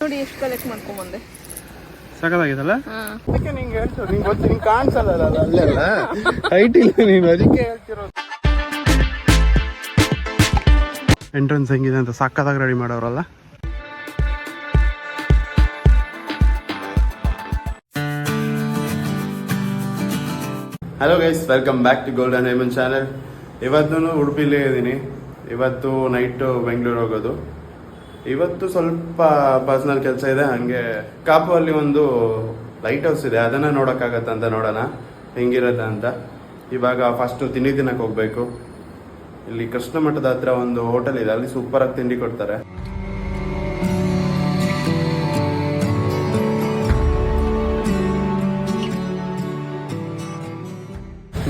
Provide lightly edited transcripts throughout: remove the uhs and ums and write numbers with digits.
ನೋಡಿ ಎಷ್ಟು ಕಲೆಕ್ಟ್ ಮಾಡ್ಕೊಂಡ್ ಬಂದೆ. ಸಖತ್ತಾಗಿದಲ್ಲ? ಅದಕ್ಕೆ ನಿಂಗೆ ಹೇಳ್ತು, ನಿಂಗೆ ಗೊತ್ತು, ನಿಂಗೆ ಕಾಣಿಸಲ್ಲ ಅಲ್ಲೆಲ್ಲ ಹೈಟ್ ಇಲ್ಲ ನೀನು, ಅದಕ್ಕೆ ಹೇಳ್ತಿರೋದು. ಎಂಟ್ರೆನ್ಸ್ ಹೆಂಗಿದೆ ಅಂತ ಸಖತ್ತಾಗಿ ರೆಡಿ ಮಾಡೋರಲ್ಲ. Hello guys, welcome back to golden diamond channel. ಇವತ್ತು ಉಡುಪಿಲೇ ಇದ್ದೀನಿ. ಇವತ್ತು ನೈಟು ಬೆಂಗಳೂರು ಹೋಗೋದು. ಇವತ್ತು ಸ್ವಲ್ಪ ಪರ್ಸನಲ್ ಕೆಲಸ ಇದೆ. ಹಾಗೆ ಕಾಪು ಅಲ್ಲಿ ಒಂದು ಲೈಟ್ ಹೌಸ್ ಇದೆ, ಅದನ್ನು ನೋಡೋಕ್ಕಾಗತ್ತಂತ, ನೋಡೋಣ ಹೆಂಗಿರುತ್ತೆ ಅಂತ. ಇವಾಗ ಫಸ್ಟು ತಿಂಡಿ ತಿನ್ನಕ್ಕೆ ಹೋಗ್ಬೇಕು. ಇಲ್ಲಿ ಕೃಷ್ಣ ಮಠದ ಹತ್ರ ಒಂದು ಹೋಟೆಲ್ ಇದೆ, ಅಲ್ಲಿ ಸೂಪರಾಗಿ ತಿಂಡಿ ಕೊಡ್ತಾರೆ.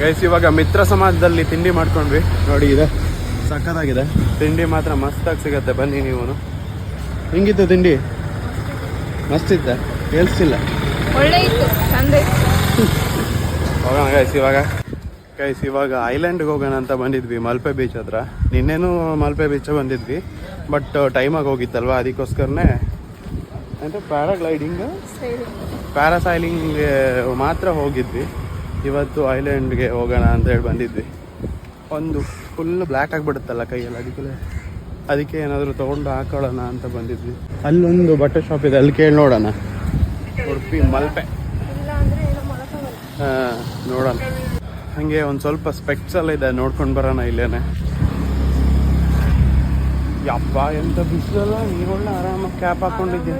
ಗೈಸ್, ಇವಾಗ ಮಿತ್ರ ಸಮಾಜದಲ್ಲಿ ತಿಂಡಿ ಮಾಡ್ಕೊಂಡ್ವಿ. ನೋಡಿ, ಇದೆ ಸಖತ್ತಾಗಿದೆ ತಿಂಡಿ, ಮಾತ್ರ ಮಸ್ತಾಗಿ ಸಿಗತ್ತೆ. ಬನ್ನಿ ನೀವು. ಹೆಂಗಿತ್ತು ತಿಂಡಿ? ಮಸ್ತ್ ಇತ್ತ? ಕೇಳಿಸ್ತಿಲ್ಲ. ಒಳ್ಳೆ ಇತ್ತು, ಚಂದ ಇತ್ತು. ಹೋಗೋಣ ಗೈಸ್, ಇವಾಗ ಐಲ್ಯಾಂಡ್ಗೆ ಹೋಗೋಣ ಅಂತ ಬಂದಿದ್ವಿ, ಮಲ್ಪೆ ಬೀಚ್ ಹತ್ರ. ನಿನ್ನೇನು ಮಲ್ಪೆ ಬೀಚ್ ಬಂದಿದ್ವಿ, ಬಟ್ ಟೈಮಾಗಿ ಹೋಗಿತ್ತಲ್ವ, ಅದಕ್ಕೋಸ್ಕರನೇ ಅಂತ ಪ್ಯಾರಾಸೈಲಿಂಗ್ ಮಾತ್ರ ಹೋಗಿದ್ವಿ. ಇವತ್ತು ಐಲ್ಯಾಂಡ್ಗೆ ಹೋಗೋಣ ಅಂತ ಹೇಳಿ ಬಂದಿದ್ವಿ. ಒಂದು ಫುಲ್ ಬ್ಲ್ಯಾಕ್ ಆಗಿಬಿಡುತ್ತಲ್ಲ ಕೈಯಲ್ಲಿ, ಅದಕ್ಕೆ ಏನಾದರೂ ತೊಗೊಂಡು ಹಾಕೊಳ್ಳೋಣ ಅಂತ ಬಂದಿದ್ವಿ. ಅಲ್ಲೊಂದು ಬಟ್ಟೆ ಶಾಪ್ ಇದೆ, ಅಲ್ಲಿ ಕೇಳಿ ನೋಡೋಣ. ಉಡುಪಿ ಮಲ್ಪೆ, ಹಾಂ ನೋಡೋಣ. ಹಾಗೆ ಒಂದು ಸ್ವಲ್ಪ ಸ್ಪೆಕ್ಸ್ ಎಲ್ಲ ಇದೆ, ನೋಡ್ಕೊಂಡು ಬರೋಣ ಇಲ್ಲೇನೆ. ಯಪ್ಪ ಎಂತ ಬಿಸಿಲಲ್ಲ, ನೀವೊಳ್ಳೆ ಆರಾಮಾಗಿ ಕ್ಯಾಪ್ ಹಾಕ್ಕೊಂಡಿದ್ಯಾ.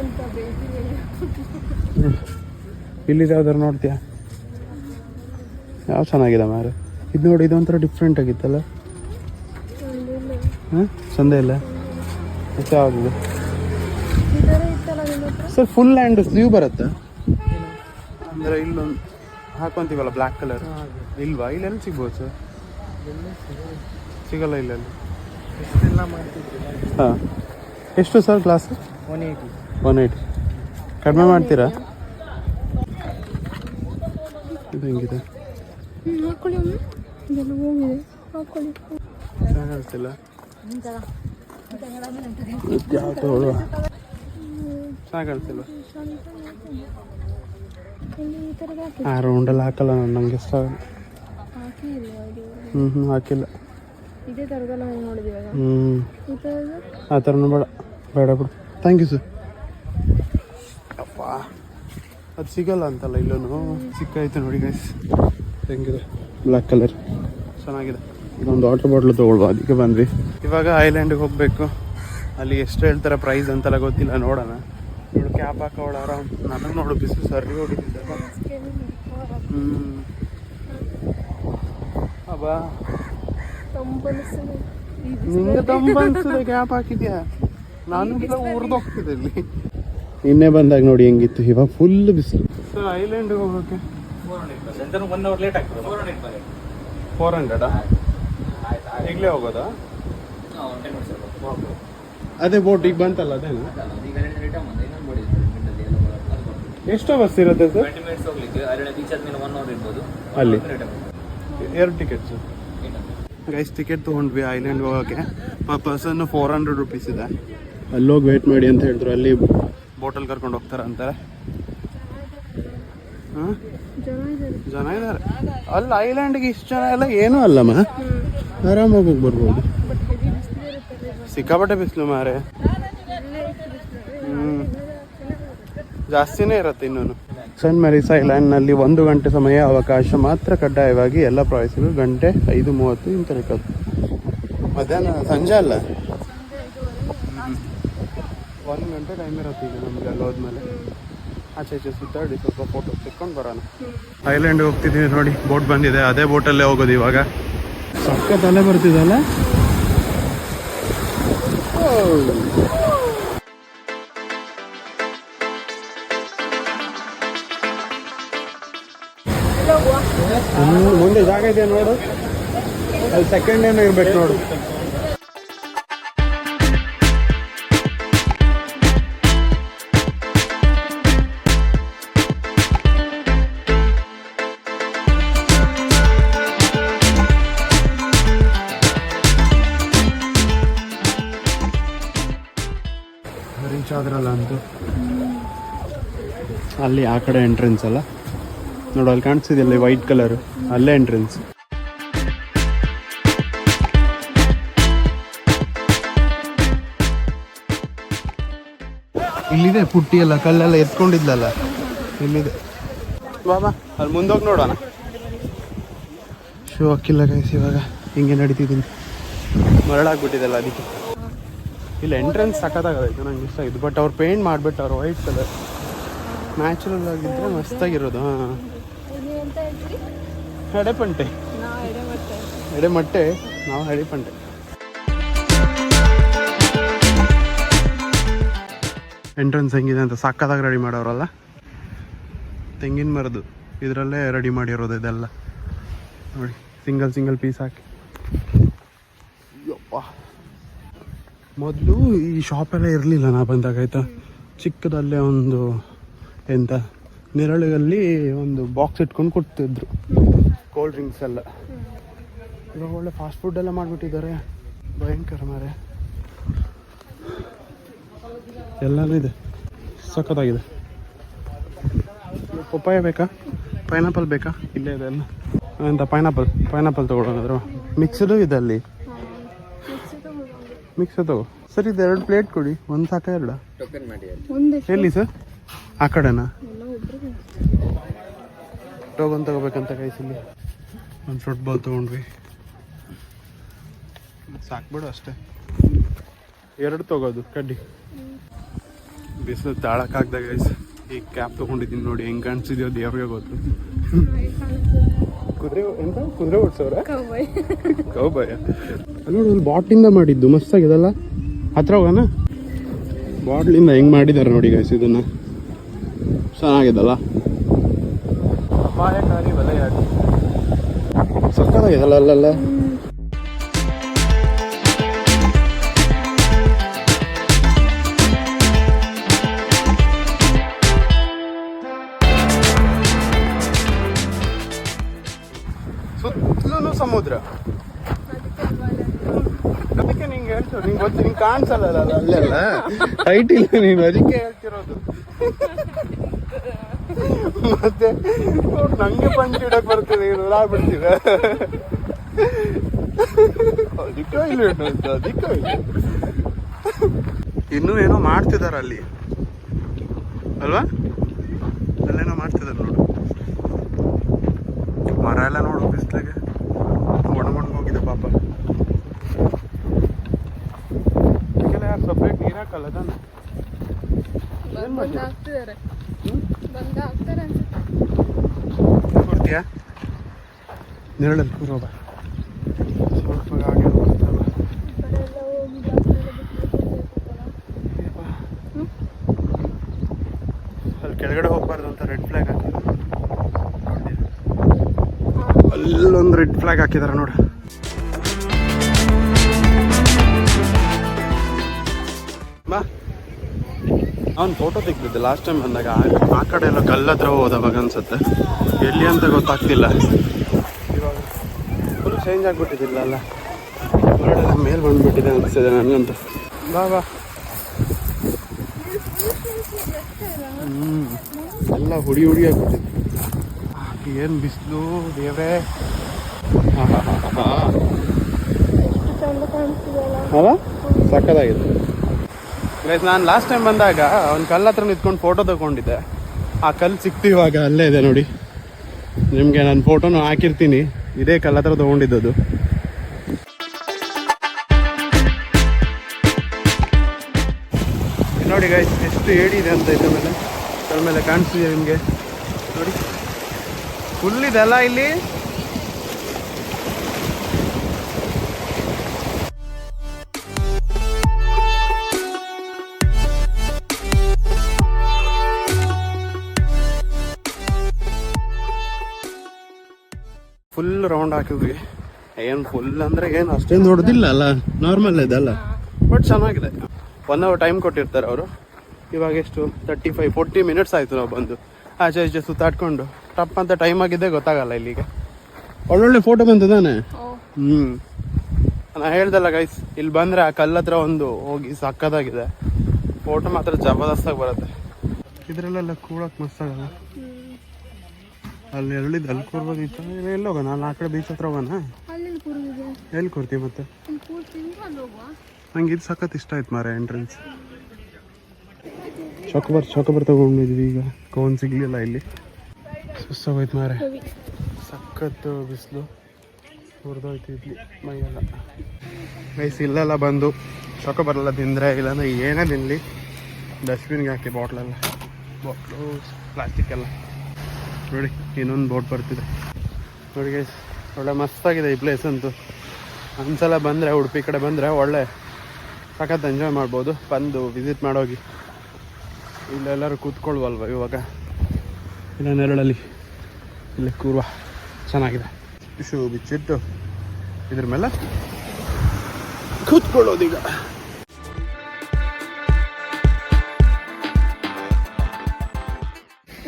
ಇಲ್ಲಿದೆ ಯಾವ್ದಾರು ನೋಡ್ತೀಯಾ? ಯಾವ ಚೆನ್ನಾಗಿದೆ ಮಾರು. ಇದು ನೋಡಿ, ಇದೊಂಥರ ಡಿಫ್ರೆಂಟ್ ಆಗಿತ್ತಲ್ಲ. ಹಾಂ, ಚಂದ ಇಲ್ಲ. ಎಷ್ಟು ಯಾವ್ದು ಸರ್? ಫುಲ್ ಹ್ಯಾಂಡ್ ಸ್ಲೀವ್ ಬರುತ್ತೆ ಅಂದರೆ ಇಲ್ಲೊಂದು ಹಾಕೊಂತೀವಲ್ಲ ಬ್ಲ್ಯಾಕ್ ಕಲರ್, ಇಲ್ವಾ? ಇಲ್ಲೆಲ್ಲಿ ಸಿಗ್ಬೋದು ಸರ್? ಸಿಗಲ್ಲ ಇಲ್ಲೆಲ್ಲಿ. ಹಾಂ, ಎಷ್ಟು ಸರ್ ಕ್ಲಾಸ್? 180. ಕಡಿಮೆ ಮಾಡ್ತೀರಾ? ಇದು ಹೆಂಗಿದೆ? ಚೆನ್ನಾಗಿರ್ತಿಲ್ಲ. ಚೆನ್ನಾಗಿರ್ತಿಲ್ಲ. ಆ ರೌಂಡಲ್ಲಿ ಹಾಕಲ್ಲ ನಂಗೆ ಇಷ್ಟ. ಹಾಕಿಲ್ಲ. ಆ ಥರನೂ ಬೇಡ ಬಿಡು. Thank you sir. ಅಪ್ಪ, ಅದು ಸಿಗಲ್ಲ ಅಂತಲ್ಲ ಇಲ್ಲೂ. ಸಿಕ್ಕಾಯ್ತು ನೋಡಿ ಗೈಸ್, ಹೆಂಗಿದೆ ಬ್ಲ್ಯಾಕ್ ಕಲರ್, ಚೆನ್ನಾಗಿದೆ. ಇದೊಂದು ವಾಟರ್ ಬಾಟ್ಲು ತೊಗೊಳ್ಬೋ, ಅದಕ್ಕೆ ಬಂದ್ವಿ. ಇವಾಗ ಐಲ್ಯಾಂಡಿಗೆ ಹೋಗಬೇಕು. ಅಲ್ಲಿ ಎಷ್ಟು ಹೇಳ್ತಾರೆ ಪ್ರೈಸ್ ಅಂತೆಲ್ಲ ಗೊತ್ತಿಲ್ಲ, ನೋಡೋಣ. ನೋಡು, ಕ್ಯಾಪ್ ಹಾಕೋಳ ಆರಾಮ್. ನನಗೆ ನೋಡು, ಬಿಸಿಲು ಸರಿ ಹೊಡಿತಿದ್ದೆ. ಅಬ್ಬಾ, ನಿಂಗೆ ತಂಪನ್ಸಿದೆ, ಕ್ಯಾಪ್ ಹಾಕಿದ್ಯಾ? ನಾನು ಉರ್ದೋಗ್ತಿದ್ದೆ ಇಲ್ಲಿ. ನಿನ್ನೆ ಬಂದಾಗ ನೋಡಿ ಹೆಂಗಿತ್ತು, ಇವಾಗ ಫುಲ್ ಬಿಸಿಲು. ಸರ್, ಐಲ್ಯಾಂಡಿಗೆ ಹೋಗೋಕ್ಕೆ 400 ಈಗಲೇ ಹೋಗೋದಾ? ಅದೇ ಬೋಟ್ ಈಗ ಬಂತಲ್ಲ, ಅದೇನು? ಎಷ್ಟು ಬಸ್ ಇರುತ್ತೆ ಸರ್? ಅಲ್ಲಿ 2 ಟಿಕೆಟ್ಸು. ಗೈಸ್, ಟಿಕೆಟ್ ತೊಗೊಂಡ್ವಿ ಐಲ್ಯಾಂಡ್ ಹೋಗೋಕ್ಕೆ. ಪರ್ ಪರ್ಸನ್ 400 ರೂಪೀಸ್ ಇದೆ. ಅಲ್ಲೋಗಿ ವೇಟ್ ಮಾಡಿ ಅಂತ ಹೇಳಿದ್ರು. ಅಲ್ಲಿ ಬೋಟಲ್ಲಿ ಕರ್ಕೊಂಡು ಹೋಗ್ತಾರೆ ಅಂತಾರೆ. ಹಾಂ, ಜನ ಇದ್ದಾರೆ ಅಲ್ಲಿ. ಐಲ್ಯಾಂಡ್ಗೆ ಇಷ್ಟು ಜನ ಎಲ್ಲ ಏನೂ ಅಲ್ಲಮ್ಮ, ಆರಾಮಾಗಿ ಹೋಗಿ ಬರ್ಬೋದು. ಸಿಕ್ಕಾಪಟ್ಟೆ ಬಿಸಿಲು ಮಾರೆ. ಜಾಸ್ತಿನೇ ಇರುತ್ತೆ ಇನ್ನೂ. ಸೆಂಟ್ ಮೇರಿಸ್ ಐಲ್ಯಾಂಡ್ನಲ್ಲಿ 1 ಗಂಟೆ ಸಮಯ ಅವಕಾಶ ಮಾತ್ರ ಕಡ್ಡಾಯವಾಗಿ ಎಲ್ಲ ಪ್ರವಾಸಿಗರು. ಗಂಟೆ 5:30 ಇಂತ ರೆಕಾರ್ಡ್. ಮಧ್ಯಾಹ್ನ ಸಂಜೆ ಅಲ್ಲ, 1 ಗಂಟೆ ಟೈಮ್ ಇರುತ್ತೆ ಈಗ ನಮಗೆ. ಅಲ್ಲಿ ಹೋದ್ಮೇಲೆ ಆಚೆ ಸುತ್ತಾಡಿ ಸ್ವಲ್ಪ ಫೋಟೋ ತೆಕ್ಕೊಂಡು ಬರೋಣ. ಐಲ್ಯಾಂಡ್ ಹೋಗ್ತಿದ್ದೀವಿ ನೋಡಿ, ಬೋಟ್ ಬಂದಿದೆ, ಅದೇ ಬೋಟಲ್ಲೇ ಹೋಗೋದು ಇವಾಗ. ಸಕ್ಕ ತಲೆ ಬರ್ತಿದಲ್ಲ. ಮುಂದೆ ಜಾಗ ಇದೆ ನೋಡು, ಅಲ್ಲಿ ಸೆಕೆಂಡ್ ಏನು ಇರ್ಬೇಕು ನೋಡು. ರೀಚ್ ಆದ್ರಲ್ಲ ಅಂತೂ. ಅಲ್ಲಿ ಆ ಕಡೆ ಎಂಟ್ರೆನ್ಸ್ ಅಲ್ಲ ನೋಡು, ಅಲ್ಲಿ ಕಾಣಿಸ್ತಿದೆಯಲ್ಲ ವೈಟ್ ಕಲರ್, ಅಲ್ಲೇ ಎಂಟ್ರೆನ್ಸ್. ಇಲ್ಲಿದೆ ಪುಟ್ಟಿ ಎಲ್ಲ, ಕಲ್ಲೆಲ್ಲ ಎತ್ಕೊಂಡಿದ್ಲಲ್ಲ ಇಲ್ಲಿದೆ. ಬಾಬಾ ಅಲ್ಲಿ ಮುಂದೋಗಿ ನೋಡೋಣ. ಶೂ ಹಾಕಿಲ್ಲ ಗೈಸ್, ಇವಾಗ ಹಿಂಗೆ ನಡೀತಿದ್ದೀನಿ, ಮರಳಾಗ್ಬಿಟ್ಟಿದೆಲ್ಲ ಅದಕ್ಕೆ. ಇಲ್ಲ ಎಂಟ್ರೆನ್ಸ್ ಸಖತ್ತಾಗೈತೆ, ನಂಗೆ ಇಷ್ಟ ಆಗಿದೆ. ಬಟ್ ಅವ್ರು ಪೇಂಟ್ ಮಾಡಿಬಿಟ್ಟು ಅವ್ರು ವೈಟ್ ಕಲರ್ ನ್ಯಾಚುರಲ್ ಆಗಿದ್ದರೆ ಮಸ್ತಾಗಿರೋದು. ಹಾಂ, ಎಡೆಪಂಟೆ, ಎಡೆಮಟ್ಟೆ, ನಾವು ಎಡೆಪಂಟೆ. ಎಂಟ್ರೆನ್ಸ್ ಹೆಂಗಿದೆ ಅಂತ ಸಕ್ಕತ್ತಾಗಿ ರೆಡಿ ಮಾಡೋರಲ್ಲ, ತೆಂಗಿನ ಮರದು ಇದರಲ್ಲೇ ರೆಡಿ ಮಾಡಿರೋದು ಇದೆಲ್ಲ ನೋಡಿ, ಸಿಂಗಲ್ ಸಿಂಗಲ್ ಪೀಸ್ ಹಾಕಿ. ಯಪ್ಪ, ಮೊದಲು ಈ ಶಾಪೆಲ್ಲ ಇರಲಿಲ್ಲ ನಾ ಬಂದಾಗ ಆಯಿತಾ. ಚಿಕ್ಕದಲ್ಲೇ ಒಂದು ಎಂತ ನೆರಳಲ್ಲಿ ಒಂದು ಬಾಕ್ಸ್ ಇಟ್ಕೊಂಡು ಕೊಡ್ತಿದ್ರು ಕೋಲ್ಡ್ ಡ್ರಿಂಕ್ಸ್ ಎಲ್ಲ. ಇವಾಗ ಒಳ್ಳೆ ಫಾಸ್ಟ್ ಫುಡ್ ಎಲ್ಲ ಮಾಡಿಬಿಟ್ಟಿದ್ದಾರೆ, ಭಯಂಕರ ಮಾರೆ. ಎಲ್ಲನೂ ಇದೆ, ಸಖತ್ತಾಗಿದೆ. ಪಪ್ಪಾಯ ಬೇಕಾ, ಪೈನಾಪಲ್ ಬೇಕಾ? ಇಲ್ಲೇ ಇದೆ ಎಲ್ಲ. ಎಂತ ಪೈನಾಪಲ್ ತೊಗೊಳೋದಾದ್ರು ಮಿಕ್ಸ್ಡು ಇದೆ ಅಲ್ಲಿ, ಮಿಕ್ಸ್ ತಗೋ. ಸರ್ ಇದು 2 ಪ್ಲೇಟ್ ಕೊಡಿ, ಒಂದು ಸಾಕ 2? ಎಲ್ಲಿ ಸರ್? ಆ ಕಡೆನಾ? ಟೋಕನ್ ತಗೋಬೇಕಂತ ಕೈಸಲ್ಲಿ. ಒಂದು ಫ್ರೂಟ್ ಬಾಲ್ ತೊಗೊಂಡ್ವಿ, ಸಾಕ್ಬಿಡು ಅಷ್ಟೇ. 2 ತಗೋದು ಕಡ್ಡಿ. ಬಿಸಿಲು ತಾಳಕ್ಕಾಗ್ದಾಗ ಗೈಸ್ ಈ ಕ್ಯಾಪ್ ತೊಗೊಂಡಿದ್ದೀನಿ ನೋಡಿ, ಹೆಂಗೆ ಕಾಣಿಸಿದ್ಯೋ ದೇವ್ರಿಗೆ ಗೊತ್ತು. ಕುದುರೆ ಓಡಿಸೋರ ಕೌಬಾಯ ನೋಡಿ, ಒಂದು ಬಾಟ್ಲಿಂದ ಮಾಡಿದ್ದು ಮಸ್ತಾಗಿದೆಲ್ಲ. ಹತ್ರ ಹೋಗೋಣ, ಬಾಟ್ಲಿಂದ ಹೆಂಗೆ ಮಾಡಿದ್ದಾರೆ ನೋಡಿ ಗೈಸ್, ಇದನ್ನು ಚೆನ್ನಾಗಿದಲ್ಲ. ಅಪಾಯಕಾರಿ ವಲಯಾಡಿ ಸಕ್ಕತ್ತಾಗಿದಲ್ಲ ಅಲ್ಲೆಲ್ಲ. ಸುತ್ತಲೂ ಸಮುದ್ರ, ಅದಕ್ಕೆ ನಿಂಗೆ ಹೇಳ್ತೀವಿ. ನಿಂಗೆ ಗೊತ್ತು, ನಿಂಗೆ ಕಾಣಿಸಲ್ಲ ಅಲ್ಲೆಲ್ಲ, ಹೈಟ್ ಇಲ್ಲ ನೀನು, ಅದಕ್ಕೆ ಹೇಳ್ತಿರೋದು. ಮತ್ತೆ ನಂಗೆ ಪಂಚ್ ಇಡಕ್ ಬರ್ತದೆ, ಆಗ್ಬಿಡ್ತೀವ. ಅದಕ್ಕೆ ಇಲ್ಲ, ಅದಕ್ಕೆ ಇಲ್ಲ. ಇನ್ನೂ ಏನೋ ಮಾಡ್ತಿದಾರ ಅಲ್ಲಿ ಅಲ್ವಾ, ಅಲ್ಲೇನೋ ಮಾಡ್ತಿದಾರೆ ನೋಡು. ಮರ ಎಲ್ಲ ನೋಡು, ಬಿಸ್ಲಾಗೆ ಒಣಗೋಗಿದೆ ಪಾಪ. ಅದಕ್ಕೆಲ್ಲ ಯಾರು ಸಪ್ರೇಟ್ ನೀರು ಹಾಕಲ್ಲ ತಾನೆ? ಕೊಡ್ತೀಯಾ ನೆರಳಲ್ಲಿ ಕೂರೋಬ ಸ್ವಲ್ಪ ಹಾಗೆ ಬರ್ತಲ್ಲ. ಅಲ್ಲಿ ಕೆಳಗಡೆ ಹೋಗ್ಬಾರ್ದು ಅಂತ ರೆಡ್ ಫ್ಲಾಗ್ ಹಾಕಿದ್ರು. ಅಲ್ಲೊಂದು ರೆಡ್ ಫ್ಲಾಗ್ ಹಾಕಿದಾರೆ ನೋಡು. ಬಾ, ಅವ್ನು ಫೋಟೋ ತೆಗ್ದಿದ್ದೆ ಲಾಸ್ಟ್ ಟೈಮ್ ಬಂದಾಗ. ಆ ಕಡೆ ಎಲ್ಲ ಕಲ್ಲತ್ರ ಹೋದವಾಗ ಅನ್ಸುತ್ತೆ, ಎಲ್ಲಿ ಅಂತ ಗೊತ್ತಾಗ್ತಿಲ್ಲ. ಇವಾಗ ಫುಲ್ ಚೇಂಜ್ ಆಗಿಬಿಟ್ಟಿದ್ದಿಲ್ಲ ಅಲ್ಲ, ಹೊರಡೆಲ್ಲ ಮೇಲೆ ಬಂದುಬಿಟ್ಟಿದೆ ಅನಿಸ್ತಿದೆ ನನಗಂತೂ. ಬಾ ಬಾ, ಎಲ್ಲ ಹುಡಿ ಹುಡಿ ಆಗ್ಬಿಟ್ಟಿದೆ. ಏನು ಬಿಸಿಲು ದೇವ್ರೇ. ಅಲ್ಲ ಸಕ್ಕತ್ತಾಗಿದೆ ಗೈಸ್. ನಾನು ಲಾಸ್ಟ್ ಟೈಮ್ ಬಂದಾಗ ಒಂದು ಕಲ್ಲು ಹತ್ರ ನಿಂತ್ಕೊಂಡು ಫೋಟೋ ತಗೊಂಡಿದ್ದೆ. ಆ ಕಲ್ಲು ಸಿಕ್ತು ಇವಾಗ, ಅಲ್ಲೇ ಇದೆ ನೋಡಿ. ನಿಮಗೆ ನಾನು ಫೋಟೋನು ಹಾಕಿರ್ತೀನಿ, ಇದೇ ಕಲ್ಲು ಹತ್ರ ತೊಗೊಂಡಿದ್ದದು. ನೋಡಿ ಗೈಸ್ ಎಷ್ಟು ಏಡಿದೆ ಅಂತ ಇದ್ರ ಮೇಲೆ ಕಾಣಿಸ್ತಿದೆ ನಿಮಗೆ ನೋಡಿ. ಫುಲ್ ಇದೆಲ್ಲ ಇಲ್ಲಿ. ಫುಲ್ ರೌಂಡ್ ಹಾಕಿದ್ವಿ. ಏನು ಫುಲ್ ಅಂದರೆ ಏನು ಅಷ್ಟೇನು ದೊಡ್ಡದಿಲ್ಲ ಅಲ್ಲ, ನಾರ್ಮಲ್ ಇದೆಲ್ಲ. ಬಟ್ ಚೆನ್ನಾಗಿದೆ. 1 hour ಟೈಮ್ ಕೊಟ್ಟಿರ್ತಾರೆ ಅವರು. ಇವಾಗ ಎಷ್ಟು 35-40 ಮಿನಿಟ್ಸ್ ಆಯಿತು ನಾವು ಬಂದು. ಆಚೆ ಈಚೆ ಸುತ್ತಾಡ್ಕೊಂಡು ಟಪ್ ಅಂತ ಟೈಮ್ ಆಗಿದ್ದೇ ಗೊತ್ತಾಗಲ್ಲ ಇಲ್ಲಿಗೆ. ಒಳ್ಳೊಳ್ಳೆ ಫೋಟೋ ಬಂತದಾನೆ. ನಾನು ಹೇಳ್ದಲ್ಲ ಗೈಸ್, ಇಲ್ಲಿ ಬಂದರೆ ಆ ಕಲ್ಲತ್ರ ಒಂದು ಹೋಗಿ ಸಕ್ಕತ್ತಾಗಿದೆ. ಫೋಟೋ ಮಾತ್ರ ಜಬರ್ದಸ್ತಾಗಿ ಬರುತ್ತೆ. ಇದ್ರಲ್ಲೆಲ್ಲ ಕೂಡಕ್ಕೆ ಮಸ್ತ್ ಆಗಲ್ಲ. ಅಲ್ಲಿ ಎರಳಿದ್ದು ಅಲ್ಲಿ ಕೂರ್ಬೋದಿತ್ತು. ಎಲ್ಲಿ ಹೋಗೋಣ? ಅಲ್ಲಿ ಆ ಕಡೆ ಬೀಚ್ ಹತ್ರ ಹೋಗೋಣ. ಎಲ್ಲಿ ಕೂರ್ತೀವಿ ಮತ್ತೆ? ನಂಗೆ ಇದು ಸಖತ್ ಇಷ್ಟ ಆಯ್ತು ಮಾರೆ ಎಂಟ್ರೆನ್ಸ್. ಚೊಕೊಬರ್ ತಗೊಂಡಿದ್ವಿ. ಈಗ ಕೋನ್ ಸಿಗ್ಲಿಲ್ಲ ಇಲ್ಲಿ. ಸುಸ್ತಾಗೋಯ್ತು ಮಾರೆ. ಸಖತ್ತು ಬಿಸಿಲು ಹುರಿದೋಯ್ತು ಇಲ್ಲಿ ಮೈಯೆಲ್ಲ. ಗೈಸ್ ಇಲ್ಲೆಲ್ಲ ಬಂದು ಚೊಕೊಬರೆಲ್ಲ ತಿಂದರೆ ಇಲ್ಲಾಂದ್ರೆ ಏನೇ ತಿನ್ನಲಿ ಡಸ್ಟ್ಬಿನ್ಗೆ ಹಾಕಿ ಬಾಟ್ಲು ಪ್ಲಾಸ್ಟಿಕ್ ಎಲ್ಲ. ನೋಡಿ ಇನ್ನೊಂದು ಬೋಟ್ ಬರ್ತಿದೆ ನೋಡಿ ಗೈಸ್. ಒಳ್ಳೆ ಮಸ್ತಾಗಿದೆ ಈ ಪ್ಲೇಸ್ ಅಂತೂ. ಒಂದ್ಸಲ ಬಂದರೆ ಉಡುಪಿ ಕಡೆ ಬಂದರೆ ಒಳ್ಳೆ ಸಖತ್ ಎಂಜಾಯ್ ಮಾಡ್ಬೋದು. ಬಂದು ವಿಸಿಟ್ ಮಾಡೋಗಿ. ಇಲ್ಲೆಲ್ಲರೂ ಕೂತ್ಕೊಳ್ವಲ್ವ ಇವಾಗ? ಇಲ್ಲ ನೆರಳಲ್ಲಿ ಇಲ್ಲಿ ಕೂರುವ ಚೆನ್ನಾಗಿದೆ. ಶೂ ಬಿಚ್ಚಿಟ್ಟು ಇದ್ರ ಮೇಲೆ ಕೂತ್ಕೊಳ್ಳೋದೀಗ.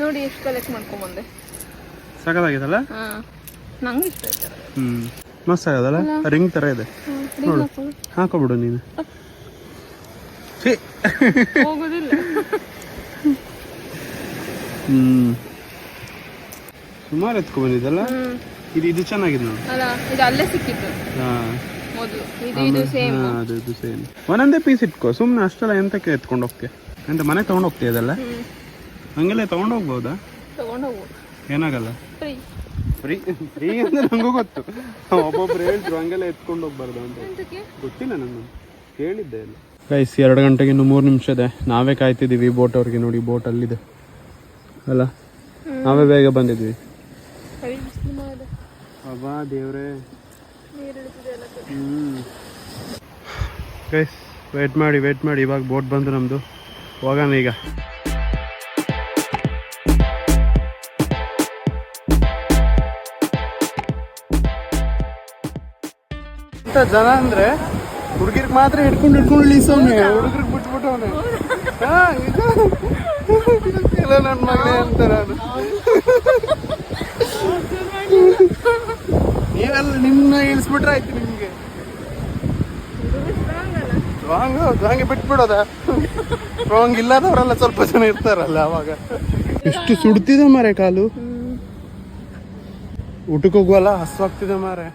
ನೋಡಿ ಎಷ್ಟು ಕಲೆಕ್ಟ್ ಮಾಡ್ಕೊಂಬಂದೆ. ಸಖತ್ತಾಗಿದಲ್ಲ? ನಂಗೆ ಇಷ್ಟ ಆಯ್ತು. ಮಸ್ತ್ ಆಗದಲ್ಲ? ರಿಂಗ್ ಥರ ಇದೆ ನೋಡು. ಹಾಕೋಬಿಡು ನೀನು. ಹೋಗೋದಿಲ್ಲ. ಸುಮಾರು ಎತ್ಕೊ ಬಂದಿದ್ದಲ್ಲ. ಇದು ಚೆನ್ನಾಗಿದೆ ನೋಡಿ. ಅಲ್ಲ ಇದು ಅಲ್ಲೇ ಸಿಕ್ಕಿತ್ತು ಮೊದಲು. ಇದು ಸೇಮ್. ಅದು ಸೇಮ್. ಒಂದೊಂದೇ ಪೀಸ್ ಇಟ್ಕೋ ಸುಮ್ಮನೆ. ಅಷ್ಟೆಲ್ಲ ಎಂತಕ್ಕೆ ಎತ್ಕೊಂಡು ಹೋಗ್ತೀಯ? ಎಂತ ಮನೆ ತಗೊಂಡು ಹೋಗ್ತೀಯ ಅದೆಲ್ಲ? ಹಂಗೆಲ್ಲ ತಗೊಂಡು ಹೋಗ್ಬೋದಾ? ತಗೊಂಡೋಗ್ಬೋದು, ಏನಾಗಲ್ಲ. ಫ್ರೀ ಅಂದ್ರೆ ನಂಗೂ ಗೊತ್ತು. ಒಬ್ಬೊಬ್ರು ಹೇಳ್ರು ಹಂಗೆಲ್ಲ ಎತ್ಕೊಂಡು ಹೋಗ್ಬಾರ್ದು ಅಂತ. ಗೊತ್ತಿಲ್ಲ ನಾನು ಕೇಳಿದ್ದೆ ಎಲ್ಲ. ಗೈಸ್ 2 ಗಂಟೆಗೆ ಇನ್ನು 3 ನಿಮಿಷ ಇದೆ. ನಾವೇ ಕಾಯ್ತಿದ್ದೀವಿ ಬೋಟ್ ಅವ್ರಿಗೆ. ನೋಡಿ ಬೋಟ್ ಅಲ್ಲಿದೆ ಅಲ್ಲ. ನಾವೇ ಬೇಗ ಬಂದಿದ್ವಿ. ಅಬ್ಬಾ ದೇವ್ರೆ. ಗೈಸ್ ವೇಟ್ ಮಾಡಿ ಇವಾಗ ಬೋಟ್ ಬಂದು ನಮ್ಮದು. ಹೋಗೋಣ ಈಗ. ಜನ ಅಂದ್ರೆ ಹುಡುಗಿರ್ಗೆ ಮಾತ್ರ ಹಿಡ್ಕೊಂಡು ಇಳಿಸೋನೆ, ಹುಡುಗರಿಗೆ ಬಿಟ್ಬಿಟ್ಟವನೆ. ಇಲ್ಲ ನನ್ನ ಮಗಳೇ ಅಂತಾರ. ನೀವೆಲ್ಲ ನಿಮ್ಮನ್ನ ಇಳಿಸ್ಬಿಟ್ರೆ ಆಯ್ತು ನಿಮ್ಗೆ. ಹಂಗೆ ಬಿಟ್ಬಿಡೋದ? ರಾಂಗ್ ಇಲ್ಲದವರೆಲ್ಲ ಸ್ವಲ್ಪ ಜನ ಇರ್ತಾರಲ್ಲ ಅವಾಗ. ಎಷ್ಟು ಸುಡ್ತಿದೆ ಮಾರೆ ಕಾಲು. ಊಟಕ್ಕೆ ಹೋಗುವಲ್ಲ ಹಸ್ವಾಗ್ತಿದೆ ಮಾರೆ.